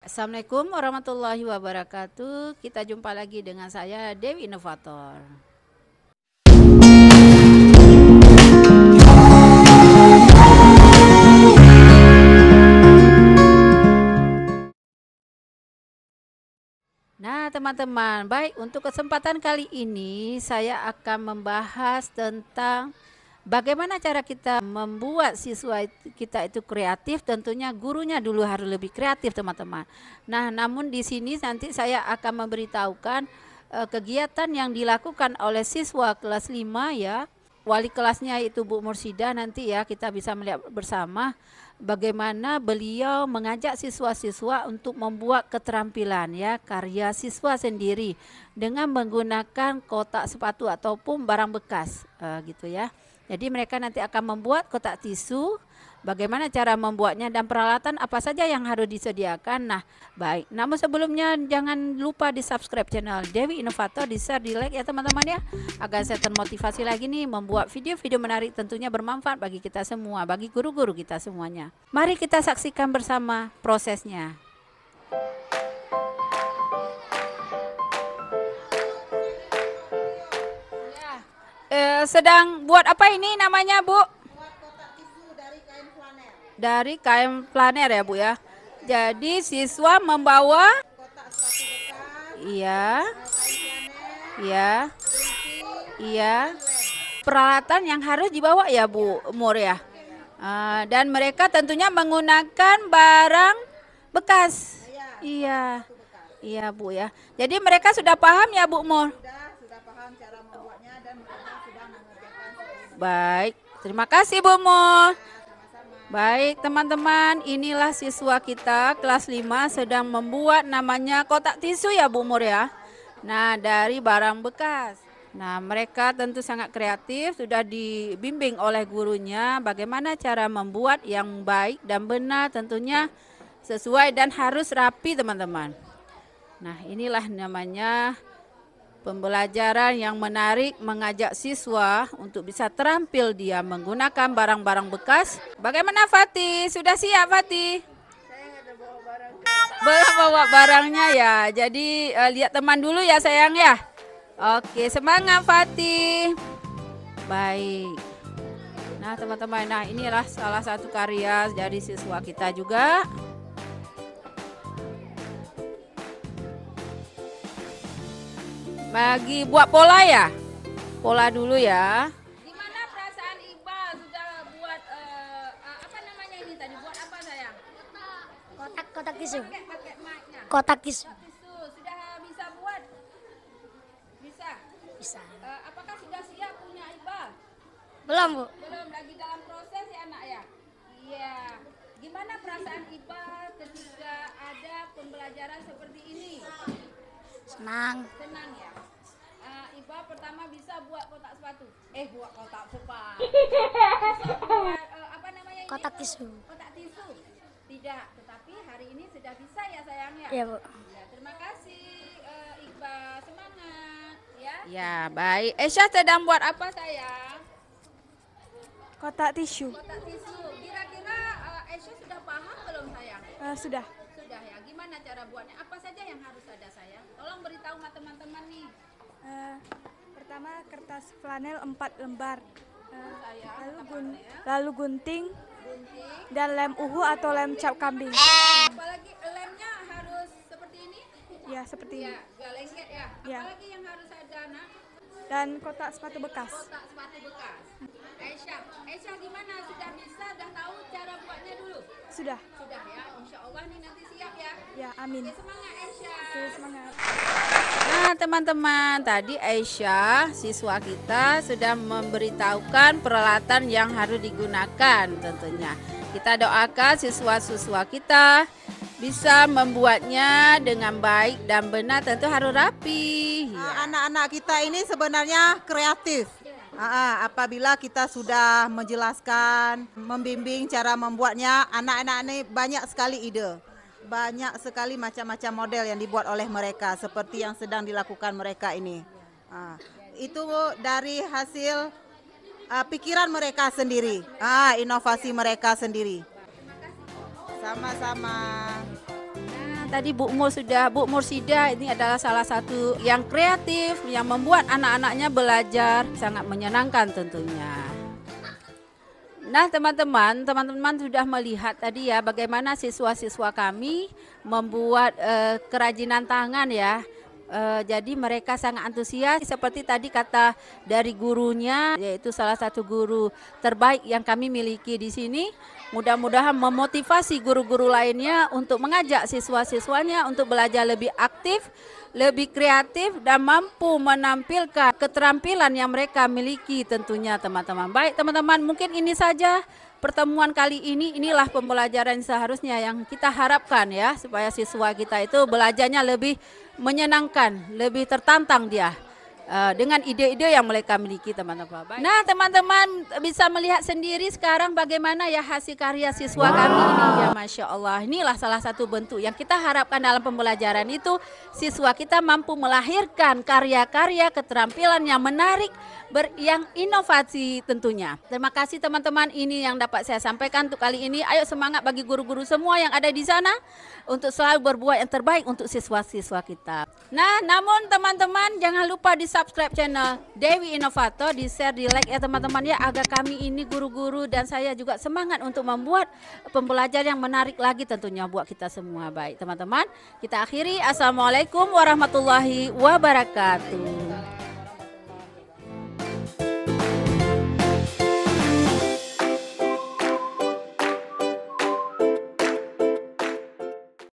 Assalamualaikum warahmatullahi wabarakatuh. Kita jumpa lagi dengan saya Dewi Inovator. Nah, teman-teman, baik, untuk kesempatan kali ini saya akan membahas tentang bagaimana cara kita membuat siswa kita itu kreatif. Tentunya gurunya dulu harus lebih kreatif, teman-teman. Nah, namun di sini nanti saya akan memberitahukan kegiatan yang dilakukan oleh siswa kelas 5 ya. Wali kelasnya itu Bu Mursida, nanti ya kita bisa melihat bersama bagaimana beliau mengajak siswa-siswa untuk membuat keterampilan ya, karya siswa sendiri dengan menggunakan kotak sepatu ataupun barang bekas gitu ya. Jadi mereka nanti akan membuat kotak tisu, bagaimana cara membuatnya dan peralatan apa saja yang harus disediakan. Nah, baik. Namun sebelumnya jangan lupa di subscribe channel Dewi Inovator, di share, di like ya teman-teman ya, agar saya termotivasi lagi nih membuat video-video menarik, tentunya bermanfaat bagi kita semua, bagi guru-guru kita semuanya. Mari kita saksikan bersama prosesnya. Sedang buat apa ini namanya, Bu? Buat kotak tisu dari kain flanel. Dari kain flanel ya, Bu ya. Jadi siswa membawa Kotak sepatu bekas, iya, kain flanel, iya, gunting, iya. dan lem. Peralatan yang harus dibawa ya, Bu Mur ya. Dan mereka tentunya menggunakan barang bekas. Iya. Sepatu bekas. Iya, Bu ya. Jadi mereka sudah paham ya, Bu Mur? Sudah paham cara membuatnya dan mereka sudah mengerjakan seperti Baik. Terima kasih, Bu Mur. sama-sama. Baik teman-teman, inilah siswa kita kelas 5 sedang membuat namanya kotak tisu ya Bu Mur ya. Nah, dari barang bekas. Nah, mereka tentu sangat kreatif, sudah dibimbing oleh gurunya bagaimana cara membuat yang baik dan benar, tentunya sesuai dan harus rapi teman-teman. Nah, inilah namanya pembelajaran yang menarik, mengajak siswa untuk bisa terampil dia menggunakan barang-barang bekas. Bagaimana Fatih? Sudah siap Fatih? Saya nggak ada bawa barang. Bawa barangnya ya. Jadi lihat teman dulu ya sayang ya. Oke, semangat Fatih. Baik. Nah teman-teman, nah inilah salah satu karya dari siswa kita juga. Bagi buat pola ya, pola dulu ya. Gimana perasaan Iqbal sudah buat apa namanya ini tadi? Buat apa sayang? Kotak tisu. Pakai mic-nya. Kotak tisu. Tisu sudah bisa buat? Bisa. Bisa. Apakah sudah siap punya Iqbal? Belum, Bu. Belum, lagi dalam proses ya nak ya. Iya. Gimana perasaan Iqbal ketika ada pembelajaran seperti ini? Senang. Senang ya. Iqbal pertama bisa buat kotak sepatu. Buat kotak sepatu. Bisa buat apa namanya ini? Kotak tisu. Kotak tisu. Tidak, tetapi hari ini sudah bisa ya sayang ya. Iya, Bu. Ya, terima kasih Iqbal, semangat ya. Ya, baik. Esya sedang buat apa sayang? Kotak tisu. Kotak tisu. Kira-kira Esya sudah paham belum sayang? Sudah. Sudah ya. Gimana cara buatnya? Apa saja yang harus ada sayang? Tolong beritahu sama teman-teman nih. Pertama kertas flanel 4 lembar. Sayang, Lalu gunting gunting. dan lem uhu atau lem cap kambing. Apalagi lemnya harus seperti ini? Ya, seperti ini. Ya, gak lengket ya. Ya. Apalagi yang harus ada nak? Dan kotak sepatu bekas. Kotak sepatu bekas. Aisyah gimana? Sudah bisa? Sudah tahu cara buatnya dulu? Sudah. Sudah ya. Insya Allah nih nanti siap ya. Ya, amin. Oke, semangat Aisyah. Oke, semangat. Nah teman-teman, tadi Aisyah siswa kita sudah memberitahukan peralatan yang harus digunakan tentunya. Kita doakan siswa-siswa kita bisa membuatnya dengan baik dan benar, tentu harus rapi. Anak-anak kita ini sebenarnya kreatif. Apabila kita sudah menjelaskan, membimbing cara membuatnya, anak-anak ini banyak sekali ide. Banyak sekali macam-macam model yang dibuat oleh mereka seperti yang sedang dilakukan mereka ini. Itu dari hasil pikiran mereka sendiri, inovasi mereka sendiri. Sama-sama. Nah tadi Bu Mursida ini adalah salah satu yang kreatif yang membuat anak-anaknya belajar sangat menyenangkan tentunya. Nah teman-teman sudah melihat tadi ya bagaimana siswa-siswa kami membuat kerajinan tangan ya. Jadi mereka sangat antusias seperti tadi kata dari gurunya, yaitu salah satu guru terbaik yang kami miliki di sini. Mudah-mudahan memotivasi guru-guru lainnya untuk mengajak siswa-siswanya untuk belajar lebih aktif, lebih kreatif dan mampu menampilkan keterampilan yang mereka miliki tentunya teman-teman. Baik teman-teman, mungkin ini saja pertemuan kali ini. Inilah pembelajaran seharusnya yang kita harapkan ya, supaya siswa kita itu belajarnya lebih menyenangkan, lebih tertantang dia dengan ide-ide yang mereka miliki teman-teman. Nah teman-teman bisa melihat sendiri sekarang bagaimana ya hasil karya siswa kami ini ya, Masya Allah. Inilah salah satu bentuk yang kita harapkan dalam pembelajaran itu, siswa kita mampu melahirkan karya-karya keterampilan yang menarik, yang inovasi tentunya. Terima kasih teman-teman, ini yang dapat saya sampaikan untuk kali ini. Ayo semangat bagi guru-guru semua yang ada di sana untuk selalu berbuat yang terbaik untuk siswa-siswa kita. Nah namun teman-teman jangan lupa di subscribe channel Dewi Inovator, di share, di like ya teman-teman ya, agar kami ini guru-guru dan saya juga semangat untuk membuat pembelajaran yang menarik lagi tentunya buat kita semua. Baik teman-teman, kita akhiri. Assalamualaikum warahmatullahi wabarakatuh.